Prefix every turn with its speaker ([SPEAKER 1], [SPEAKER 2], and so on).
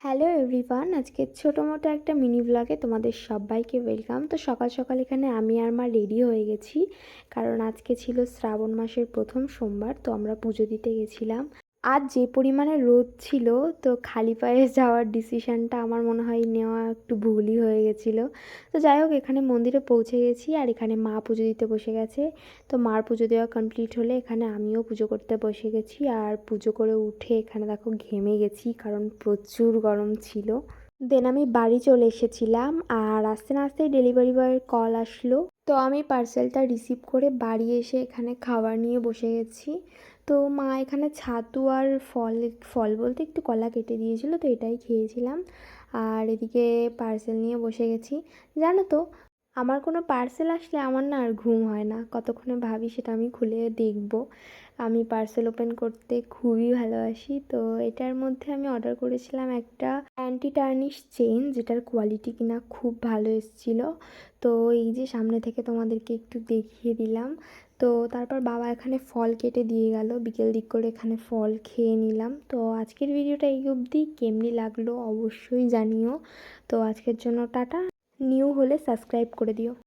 [SPEAKER 1] Hello everyone, আজকে ছোটো-মোটো একটা mini ব্লগে তোমাদের সবাইকে ওয়েলকাম। তো সকাল সকাল এখানে আমি আর মা রেডি হয়ে গেছি, কারণ আজকে ছিল শ্রাবণ মাসের প্রথম সোমবার। তো আমরা পুজো দিতে গেছিলাম। আজ যে পরিমাণে রোদ ছিল, তো খালি পায়ে যাওয়ার ডিসিশানটা আমার মনে হয় নেওয়া একটু ভুলই হয়ে গেছিলো। তো যাই হোক, এখানে মন্দিরে পৌঁছে গেছি আর এখানে মা পুজো দিতে বসে গেছে। তো মার পুজো দেওয়া কমপ্লিট হলে এখানে আমিও পুজো করতে বসে গেছি। আর পুজো করে উঠে এখানে দেখো ঘেমে গেছি, কারণ প্রচুর গরম ছিল। দেন আমি বাড়ি চলে এসেছিলাম আর আস্তে না আস্তেই ডেলিভারি বয়ের কল আসলো। তো আমি পার্সেলটা রিসিভ করে বাড়ি এসে এখানে খাবার নিয়ে বসে গেছি। তো মা এখানে ছাতু আর ফল ফল বলতে একটু কলা কেটে দিয়েছিল, তো এটাই খেয়েছিলাম। আর এদিকে পার্সেল নিয়ে বসে গেছি। জানো তো, আমার কোনো পার্সেল আসলে আমার না আর ঘুম হয় না, কতক্ষণে ভাবি সেটা আমি খুলে দেখব। আমি পার্সেল ওপেন করতে খুবই ভালোবাসি। তো এটার মধ্যে আমি অর্ডার করেছিলাম একটা অ্যান্টি টার্নিশ চেইন, যেটার কোয়ালিটি কিনা খুব ভালো এসেছিলো। তো এই যে সামনে থেকে তোমাদেরকে একটু দেখিয়ে দিলাম। তো তারপর বাবা এখানে ফল কেটে দিয়ে গেল, বিকেল দিক করে এখানে ফল খেয়ে নিলাম। তো আজকের ভিডিওটা এই অবধি, কেমনি লাগলো অবশ্যই জানিও। তো আজকের জন্য টাটা। নিউ হলে সাবস্ক্রাইব করে দিও।